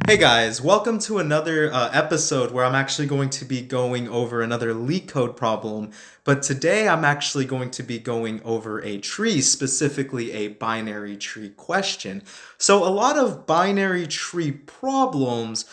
Hey guys, welcome to another episode where I'm actually going to be going over another LeetCode problem. But today I'm actually going to be going over a tree, specifically a binary tree question. So a lot of binary tree problems,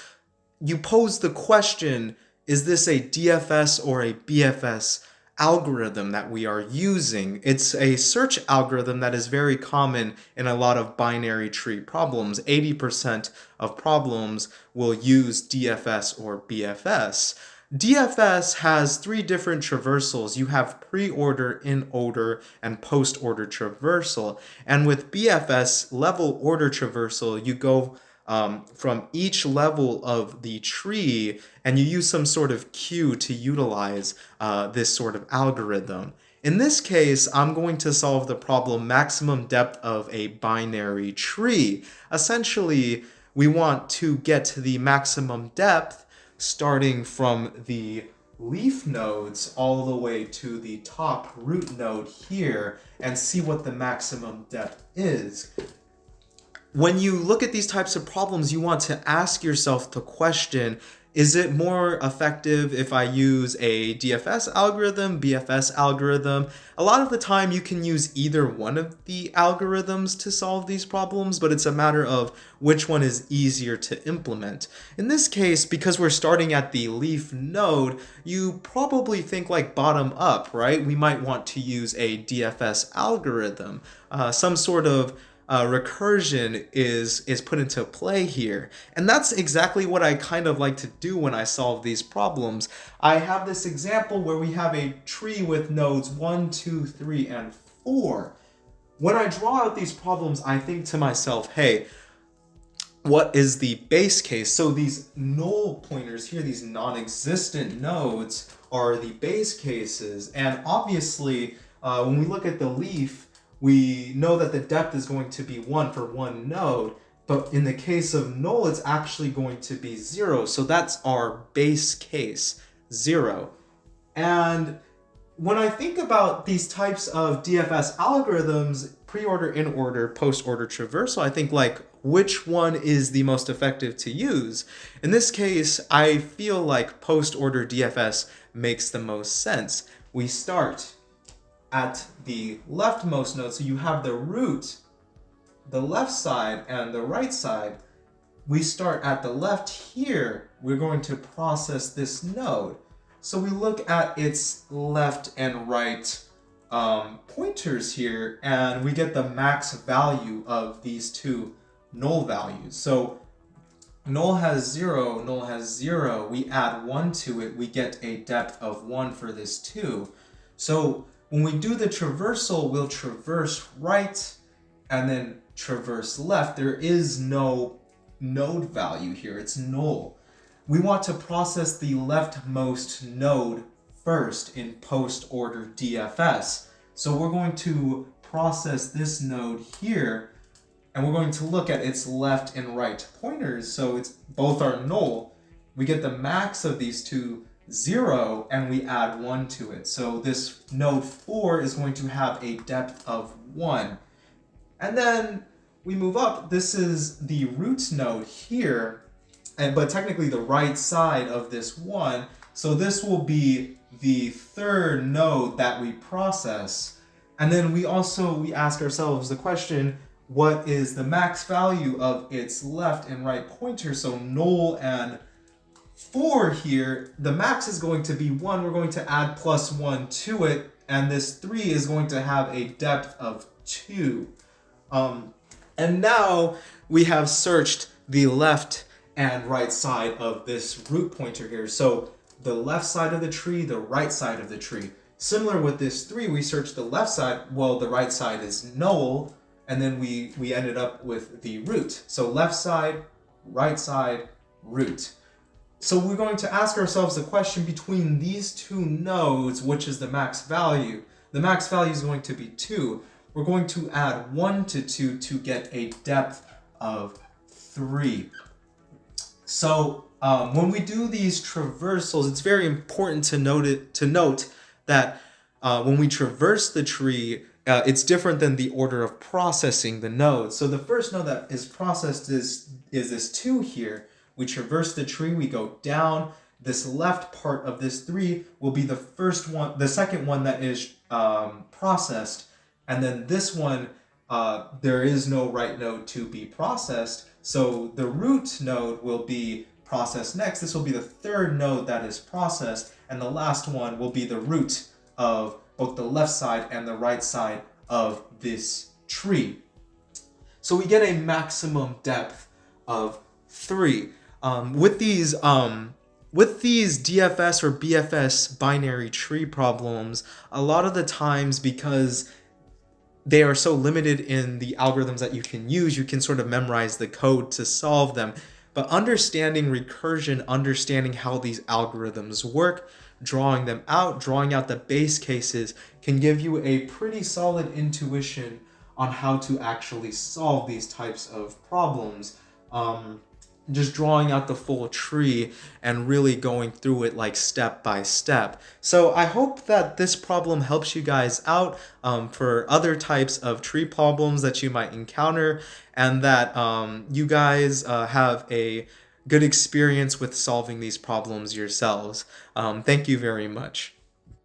you pose the question, is this a DFS or a BFS algorithm that we are using? It's a search algorithm that is very common in a lot of binary tree problems. 80% of problems will use DFS or BFS. DFS has three different traversals. You have pre-order, in-order, and post-order traversal. And with BFS, level order traversal, you go from each level of the tree, and you use some sort of queue to utilize this sort of algorithm. In this case, I'm going to solve the problem maximum depth of a binary tree. Essentially, we want to get to the maximum depth starting from the leaf nodes all the way to the top root node here and see what the maximum depth is. When you look at these types of problems, you want to ask yourself the question, is it more effective if I use a DFS algorithm, BFS algorithm? A lot of the time you can use either one of the algorithms to solve these problems, but it's a matter of which one is easier to implement. In this case, because we're starting at the leaf node, you probably think like bottom up, right? We might want to use a DFS algorithm, some sort of recursion is put into play here. And that's exactly what I kind of like to do when I solve these problems. I have this example where we have a tree with nodes 1, 2, 3, and 4. When I draw out these problems, I think to myself, hey, what is the base case? So these null pointers here, these non-existent nodes, are the base cases. And obviously, when we look at the leaf, we know that the depth is going to be 1 for one node, but in the case of null, it's actually going to be 0. So that's our base case, 0. And when I think about these types of DFS algorithms, pre-order, in-order, post-order traversal, I think like which one is the most effective to use? In this case, I feel like post-order DFS makes the most sense. We start at the leftmost node, so you have the root, the left side, and the right side. We start at the left here. We're going to process this node. So we look at its left and right pointers here, and we get the max value of these two null values. So null has 0, null has 0. We add 1 to it, we get a depth of 1 for this 2. So when we do the traversal, we'll traverse right and then traverse left. There is no node value here, it's null. We want to process the leftmost node first in post-order DFS. So we're going to process this node here, and we're going to look at its left and right pointers. So both are null. We get the max of these two, 0, and we add 1 to it. So this node 4 is going to have a depth of 1. And then we move up. This is the root node here, but technically the right side of this 1. So this will be the third node that we process. And then we ask ourselves the question, what is the max value of its left and right pointer? So null and 4 here, the max is going to be 1. We're going to add plus 1 to it, and this 3 is going to have a depth of 2. And now we have searched the left and right side of this root pointer here. So the left side of the tree, the right side of the tree. Similar with this 3, we searched the left side, well, the right side is null, and then we ended up with the root. So left side, right side, root. So we're going to ask ourselves the question, between these two nodes, which is the max value? The max value is going to be 2. We're going to add 1 to 2 to get a depth of 3. So when we do these traversals, it's very important to note that when we traverse the tree, it's different than the order of processing the nodes. So the first node that is processed is this 2 here. We traverse the tree, we go down. This left part of this 3 will be the second one that is processed. And then this one, there is no right node to be processed. So the root node will be processed next. This will be the third node that is processed. And the last one will be the root of both the left side and the right side of this tree. So we get a maximum depth of 3. With these DFS or BFS binary tree problems, a lot of the times, because they are so limited in the algorithms that you can use, you can sort of memorize the code to solve them. But understanding recursion, understanding how these algorithms work, drawing them out, drawing out the base cases, can give you a pretty solid intuition on how to actually solve these types of problems. Just drawing out the full tree and really going through it like step by step. So I hope that this problem helps you guys out for other types of tree problems that you might encounter, and that you guys have a good experience with solving these problems yourselves. Thank you very much.